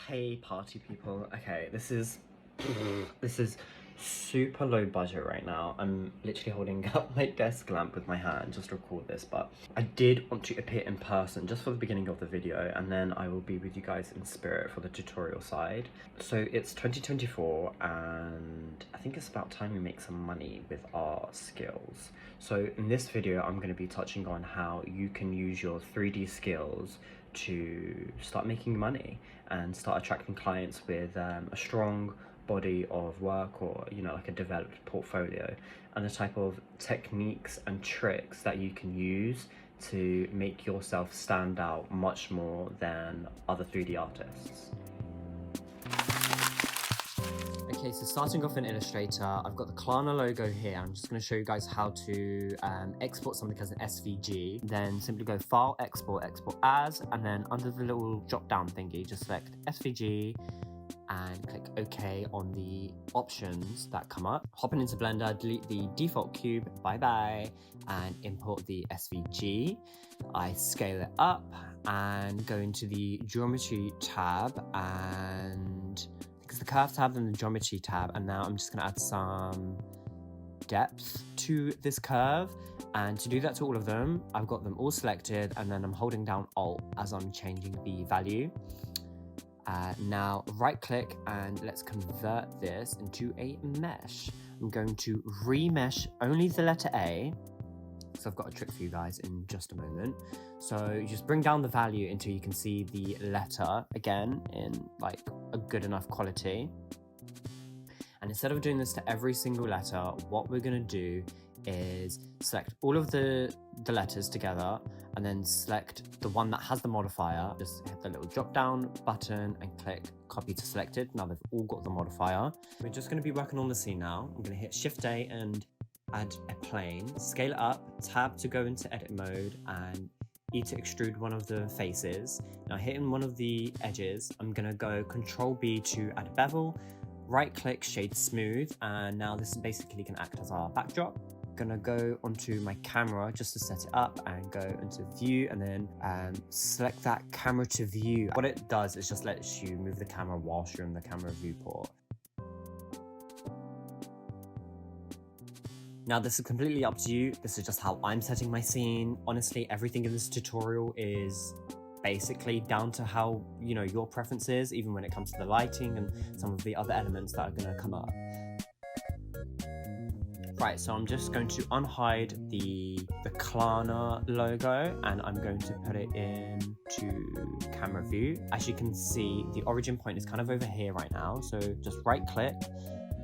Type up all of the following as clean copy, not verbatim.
Hey party people. Okay, this is super low budget right now. I'm literally holding up my desk lamp with my hand just to record this, but I did want to appear in person just for the beginning of the video, and then I will be with you guys in spirit for the tutorial side. So it's 2024 and I think it's about time we make some money with our skills. So in this video I'm going to be touching on how you can use your 3D skills to start making money and start attracting clients with a strong body of work, or like a developed portfolio, and the type of techniques and tricks that you can use to make yourself stand out much more than other 3D artists. Okay, so starting off in Illustrator, I've got the Klarna logo here. I'm just going to show you guys how to export something as an SVG. Then simply go File, Export, Export As, and then under the little drop-down thingy, just select SVG and click OK on the options that come up. Hopping into Blender, delete the default cube, bye-bye, and import the SVG. I scale it up and go into the Geometry tab, and it's the Curve tab and the Geometry tab, and now I'm just going to add some depth to this curve. And to do that to all of them, I've got them all selected, and then I'm holding down Alt as I'm changing the value. Now right click and let's convert this into a mesh. I'm going to remesh only the letter A. So I've got a trick for you guys in just a moment. So you just bring down the value until you can see the letter again in like a good enough quality. And instead of doing this to every single letter, what we're going to do is select all of the letters together and then select the one that has the modifier. Just hit the little drop down button and click copy to selected. Now they've all got the modifier. We're just going to be working on the scene now. I'm going to hit Shift A and add a plane, scale it up, tab to go into edit mode, and E to extrude one of the faces. Now hitting one of the edges, I'm going to go Control B to add a bevel, right click shade smooth, and now this is basically going to act as our backdrop. Gonna go onto my camera just to set it up and go into view, and then select that camera to view. What it does is just lets you move the camera whilst you're in the camera viewport. Now this is completely up to you. This is just how I'm setting my scene. Honestly, everything in this tutorial is basically down to how your preferences, even when it comes to the lighting and some of the other elements that are gonna come up. Right, so I'm just going to unhide the Klarna logo, and I'm going to put it into camera view. As you can see, the origin point is kind of over here right now. So just right click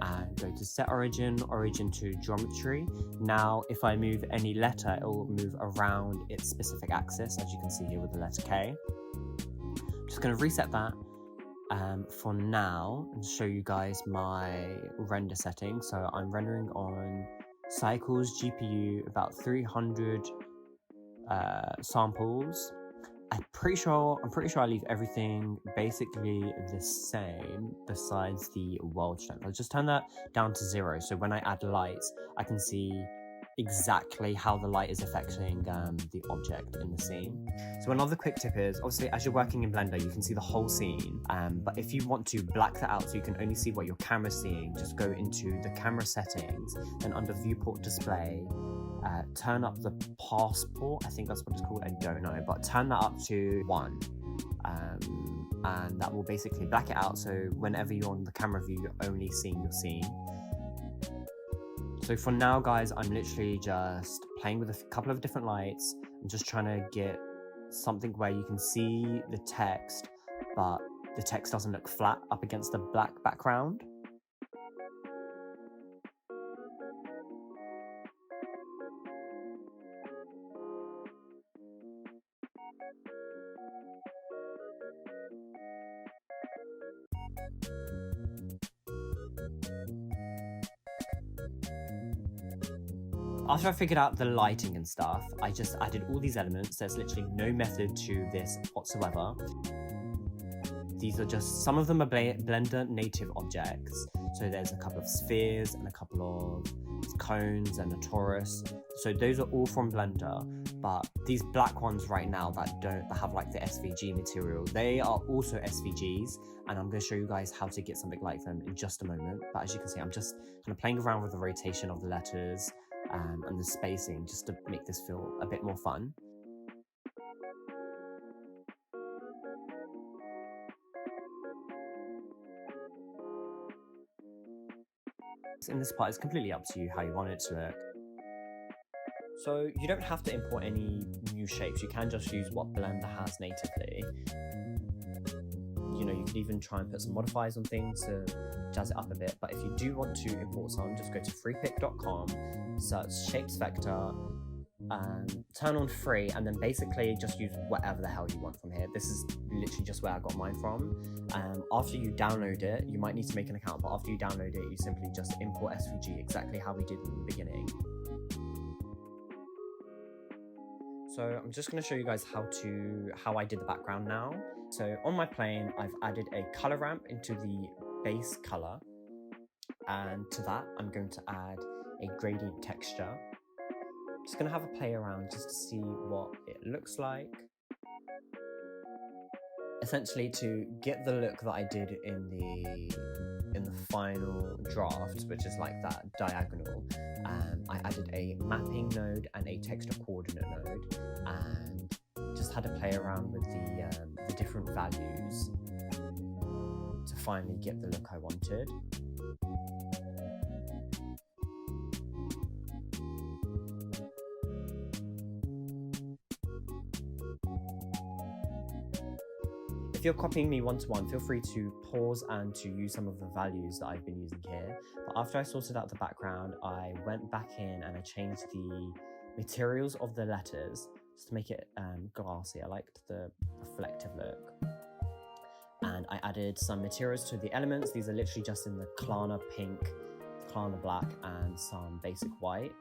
and go to set origin to geometry. Now, if I move any letter, it will move around its specific axis, as you can see here with the letter K. I'm just going to reset that. For now, and show you guys my render settings. So I'm rendering on Cycles GPU, about 300 samples. I'm pretty sure I leave everything basically the same besides the world strength. I'll just turn that down to 0, so when I add lights, I can see exactly how the light is affecting the object in the scene. So another quick tip is, obviously as you're working in Blender you can see the whole scene, but if you want to black that out so you can only see what your camera's seeing, just go into the camera settings, then under viewport display, turn up the passport, I think that's what it's called, I don't know, but turn that up to 1, and that will basically black it out, so whenever you're on the camera view you're only seeing your scene. So for now guys, I'm literally just playing with a couple of different lights. I'm just trying to get something where you can see the text, but the text doesn't look flat up against the black background. After I figured out the lighting and stuff, I just added all these elements. There's literally no method to this whatsoever. These are just, some of them are Blender native objects. So there's a couple of spheres and a couple of cones and a torus. So those are all from Blender, but these black ones right now that have like the SVG material, they are also SVGs, and I'm going to show you guys how to get something like them in just a moment. But as you can see, I'm just kind of playing around with the rotation of the letters and the spacing just to make this feel a bit more fun. In this part, it's completely up to you how you want it to look. So you don't have to import any new shapes, you can just use what Blender has natively. You know, you could even try and put some modifiers on things to jazz it up a bit, but if you do want to import some, just go to freepik.com, search shapes vector, turn on free, and then basically just use whatever the hell you want from here. This is literally just where I got mine from. After you download it, you might need to make an account, but after you download it, you simply just import SVG exactly how we did in the beginning. So I'm just going to show you guys how I did the background now. So on my plane, I've added a color ramp into the base color, and to that I'm going to add a gradient texture. Just going to have a play around just to see what it looks like. Essentially, to get the look that I did in the final draft, which is like that diagonal, I added a mapping node and a texture coordinate node, and just had to play around with the different values to finally get the look I wanted. If you're copying me one-to-one, feel free to pause and to use some of the values that I've been using here. But after I sorted out the background, I went back in and I changed the materials of the letters just to make it glassy. I liked the reflective look. And I added some materials to the elements. These are literally just in the Klarna pink, Klarna black, and some basic white.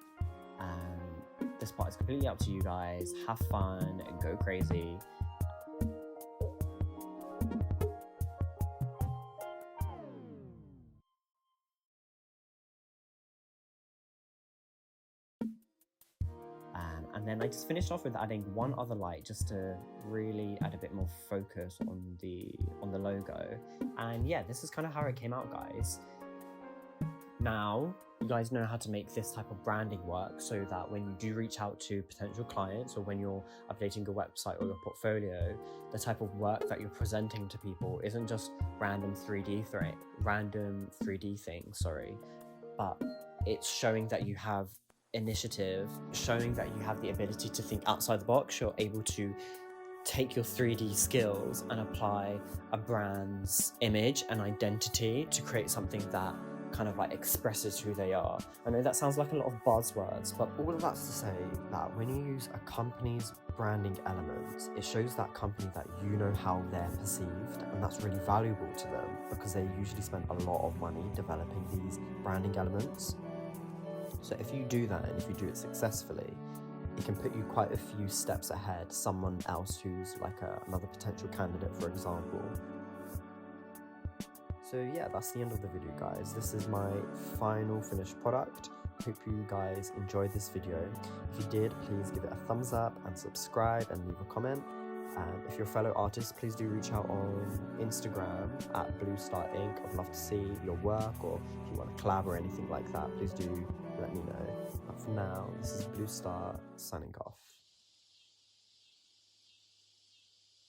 This part is completely up to you guys. Have fun and go crazy. And then I just finished off with adding one other light just to really add a bit more focus on the logo. And yeah, this is kind of how it came out, guys. Now you guys know how to make this type of branding work, so that when you do reach out to potential clients, or when you're updating your website or your portfolio, the type of work that you're presenting to people isn't just random 3D things, but it's showing that you have initiative, showing that you have the ability to think outside the box. You're able to take your 3D skills and apply a brand's image and identity to create something that kind of like expresses who they are. I know that sounds like a lot of buzzwords, but all of that's to say that when you use a company's branding elements, it shows that company that you know how they're perceived, and that's really valuable to them because they usually spend a lot of money developing these branding elements. So if you do that, and if you do it successfully, it can put you quite a few steps ahead someone else who's like another potential candidate, for example. So yeah, that's the end of the video, guys. This is my final finished product. Hope you guys enjoyed this video. If you did, please give it a thumbs up and subscribe and leave a comment. If you're a fellow artist, please do reach out on Instagram at blustar Inc. I'd love to see your work, or if you want to collab or anything like that, please do let me know. But for now, this is Blustar signing off.